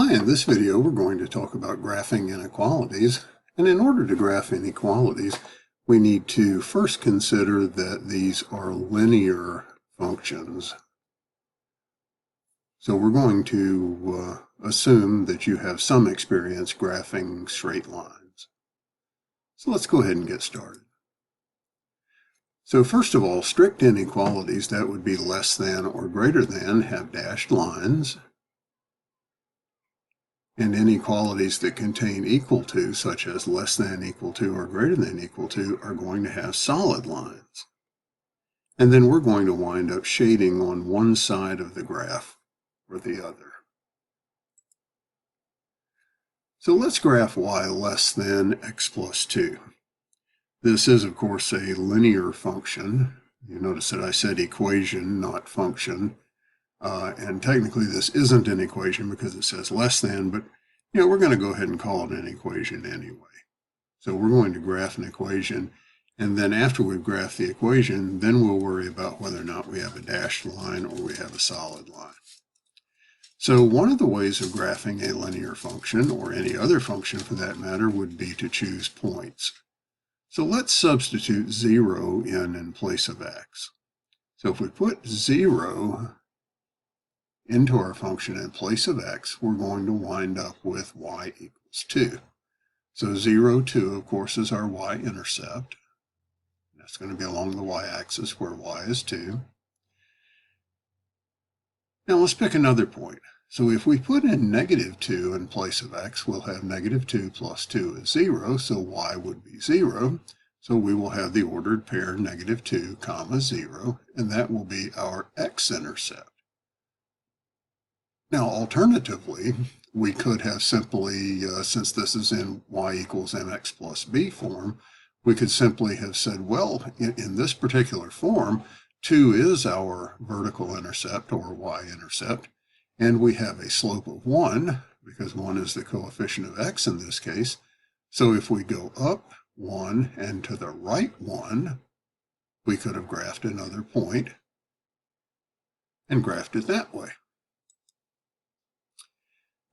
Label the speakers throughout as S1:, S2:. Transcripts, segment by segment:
S1: Hi, in this video we're going to talk about graphing inequalities. And in order to graph inequalities, we need to first consider that these are linear functions. So we're going to assume that you have some experience graphing straight lines. So let's go ahead and get started. So first of all, strict inequalities, that would be less than or greater than, have dashed lines. And inequalities that contain equal to, such as less than equal to or greater than equal to, are going to have solid lines. And then we're going to wind up shading on one side of the graph or the other. So let's graph y less than x plus 2. This is, of course, a linear function. You notice that I said equation, not function. And technically this isn't an equation because it says less than, but we're going to go ahead and call it an equation anyway. So we're going to graph an equation, and then after we've graphed the equation, then we'll worry about whether or not we have a dashed line or we have a solid line. So one of the ways of graphing a linear function, or any other function for that matter, would be to choose points. So let's substitute 0 in place of x. So if we put 0 into our function in place of x, we're going to wind up with y equals 2. So 0, 2, of course, is our y-intercept. That's going to be along the y-axis where y is 2. Now let's pick another point. So if we put in negative 2 in place of x, we'll have negative 2 plus 2 is 0, so y would be 0. So we will have the ordered pair negative 2, comma 0, and that will be our x-intercept. Now, alternatively, we could have simply, since this is in y equals mx plus b form, we could simply have said, well, in this particular form, 2 is our vertical intercept or y-intercept, and we have a slope of 1, because 1 is the coefficient of x in this case. So if we go up 1 and to the right 1, we could have graphed another point and graphed it that way.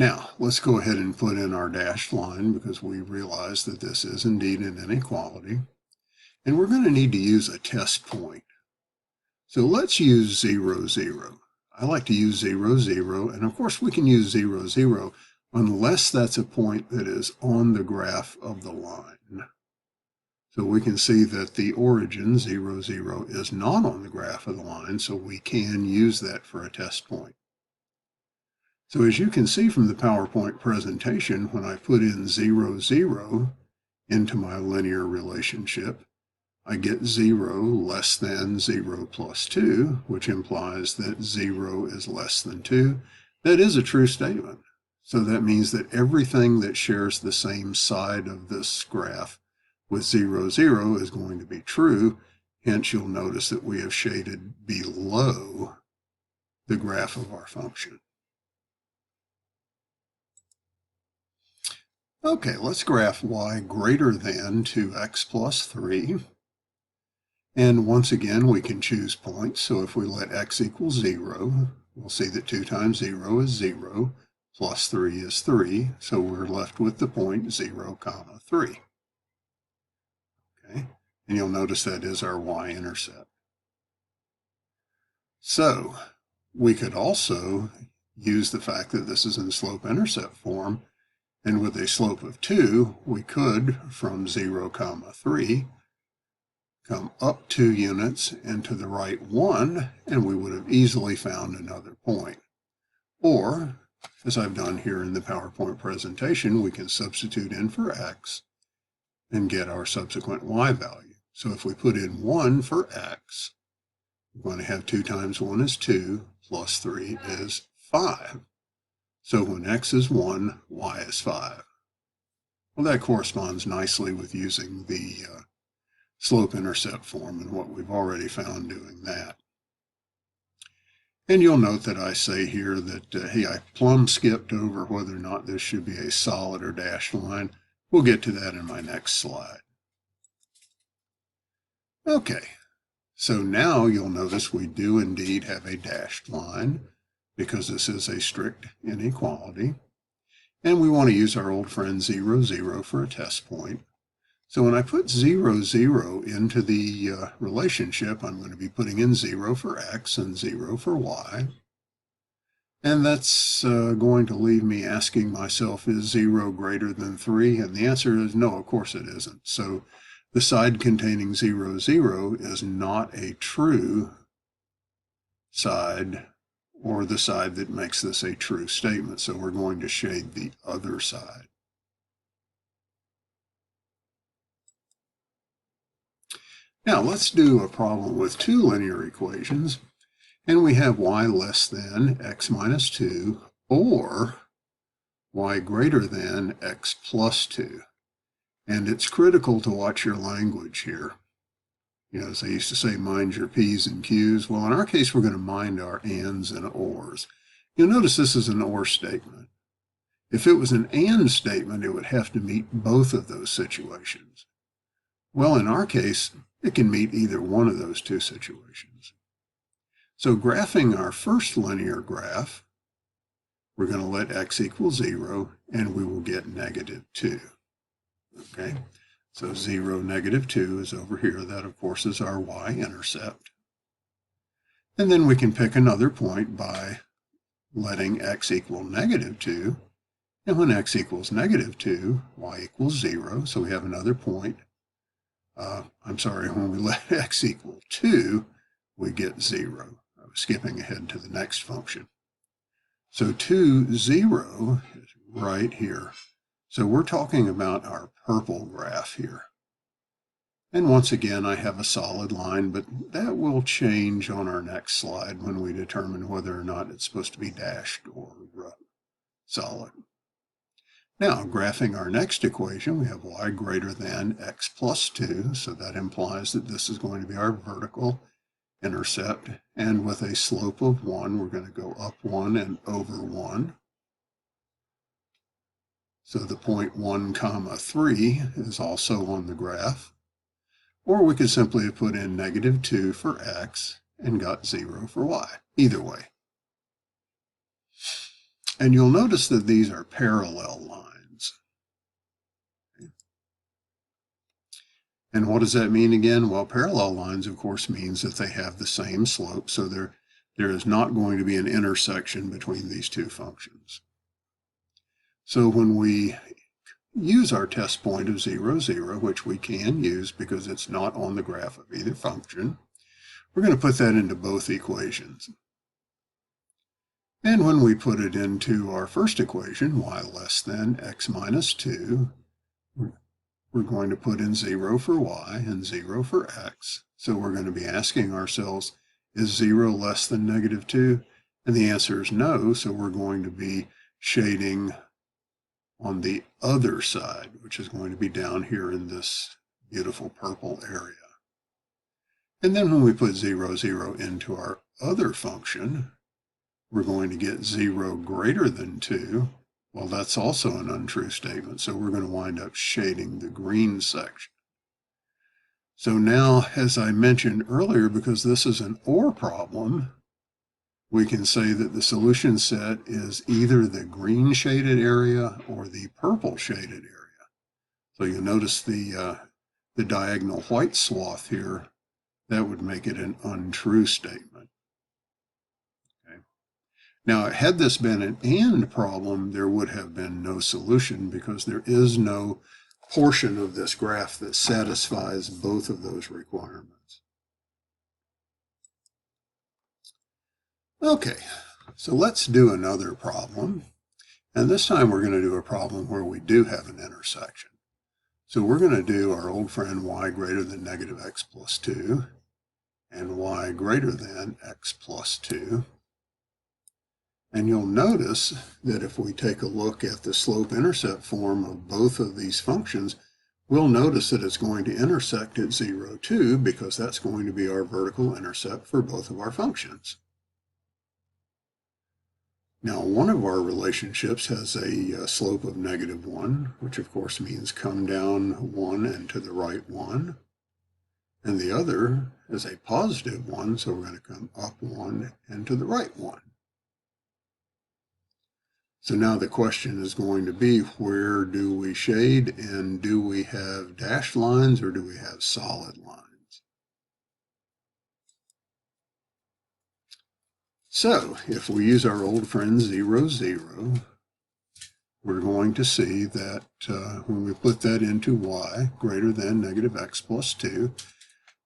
S1: Now, let's go ahead and put in our dashed line because we realize that this is indeed an inequality. And we're going to need to use a test point. So let's use 0, 0. I like to use 0, 0, and of course we can use 0, 0 unless that's a point that is on the graph of the line. So we can see that the origin, 0, 0, is not on the graph of the line, so we can use that for a test point. So as you can see from the PowerPoint presentation, when I put in 0, 0 into my linear relationship, I get 0 less than 0 plus 2, which implies that 0 is less than 2. That is a true statement. So that means that everything that shares the same side of this graph with 0, 0 is going to be true. Hence, you'll notice that we have shaded below the graph of our function. Okay, let's graph y greater than 2x plus 3. And once again, we can choose points. So if we let x equal 0, we'll see that 2 times 0 is 0, plus 3 is 3. So we're left with the point 0, comma 3. Okay, and you'll notice that is our y-intercept. So we could also use the fact that this is in slope-intercept form. And with a slope of 2, we could, from 0, comma 3, come up 2 units and to the right 1, and we would have easily found another point. Or, as I've done here in the PowerPoint presentation, we can substitute in for x and get our subsequent y value. So if we put in 1 for x, we're going to have 2 times 1 is 2, plus 3 is 5. So when x is 1, y is 5. Well, that corresponds nicely with using the slope-intercept form and what we've already found doing that. And you'll note that I say here that, hey, I plumb skipped over whether or not this should be a solid or dashed line. We'll get to that in my next slide. Okay, so now you'll notice we do indeed have a dashed line, because this is a strict inequality. And we want to use our old friend 0, 0 for a test point. So when I put 0, 0 into the relationship, I'm going to be putting in 0 for x and 0 for y. And that's going to leave me asking myself, is 0 greater than 3? And the answer is no, of course it isn't. So the side containing 0, 0 is not a true side, or the side that makes this a true statement. So we're going to shade the other side. Now let's do a problem with two linear equations. And we have y less than x minus 2 or y greater than x plus 2. And it's critical to watch your language here. You know, as they used to say, mind your P's and Q's. Well, in our case, we're going to mind our ands and ors. You'll notice this is an or statement. If it was an and statement, it would have to meet both of those situations. Well, in our case, it can meet either one of those two situations. So graphing our first linear graph, we're going to let x equal 0, and we will get negative 2. Okay, so 0, negative 2 is over here. That, of course, is our y-intercept. And then we can pick another point by letting x equal negative 2. And when x equals negative 2, y equals 0. So we have another point. When we let x equal 2, we get 0. I was skipping ahead to the next function. So 2, 0 is right here. So we're talking about our purple graph here. And once again, I have a solid line, but that will change on our next slide when we determine whether or not it's supposed to be dashed or solid. Now, graphing our next equation, we have y greater than x plus 2, so that implies that this is going to be our vertical intercept, and with a slope of 1, we're going to go up 1 and over 1. So the point 1, 3 is also on the graph. Or we could simply have put in negative 2 for x and got 0 for y, either way. And you'll notice that these are parallel lines. And what does that mean again? Well, parallel lines, of course, means that they have the same slope, so there is not going to be an intersection between these two functions. So when we use our test point of 0, 0, which we can use because it's not on the graph of either function, we're going to put that into both equations. And when we put it into our first equation, y less than x minus 2, we're going to put in 0 for y and 0 for x. So we're going to be asking ourselves, is 0 less than negative 2? And the answer is no, so we're going to be shading on the other side, which is going to be down here in this beautiful purple area. And then when we put 0, 0 into our other function, we're going to get 0 greater than 2. Well, that's also an untrue statement, so we're going to wind up shading the green section. So now, as I mentioned earlier, because this is an OR problem, we can say that the solution set is either the green shaded area or the purple shaded area. So you'll notice the diagonal white swath here. That would make it an untrue statement. Okay. Now, had this been an AND problem, there would have been no solution because there is no portion of this graph that satisfies both of those requirements. Okay, so let's do another problem. And this time we're going to do a problem where we do have an intersection. So we're going to do our old friend y greater than negative x plus 2 and y greater than x plus 2. And you'll notice that if we take a look at the slope-intercept form of both of these functions, we'll notice that it's going to intersect at 0, 2, because that's going to be our vertical intercept for both of our functions. Now, one of our relationships has a slope of negative 1, which of course means come down 1 and to the right 1. And the other is a positive 1, so we're going to come up 1 and to the right 1. So now the question is going to be, where do we shade, and do we have dashed lines or do we have solid lines? So if we use our old friend 0, 0, we're going to see that when we put that into y greater than negative x plus 2,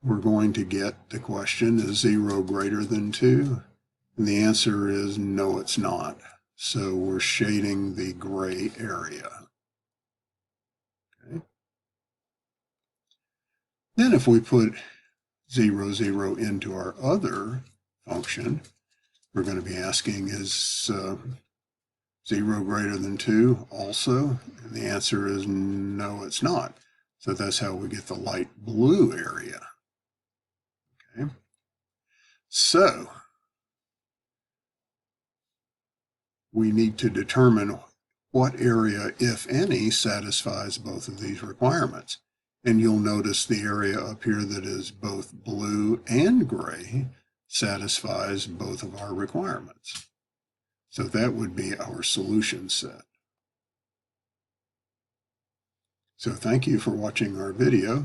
S1: we're going to get the question, is 0 greater than 2? And the answer is no, it's not. So we're shading the gray area. Okay. Then if we put 0, 0 into our other function, we're going to be asking, is 0 greater than 2 also? And the answer is no, it's not. So that's how we get the light blue area. Okay. So we need to determine what area, if any, satisfies both of these requirements. And you'll notice the area up here that is both blue and gray satisfies both of our requirements. So that would be our solution set. So thank you for watching our video.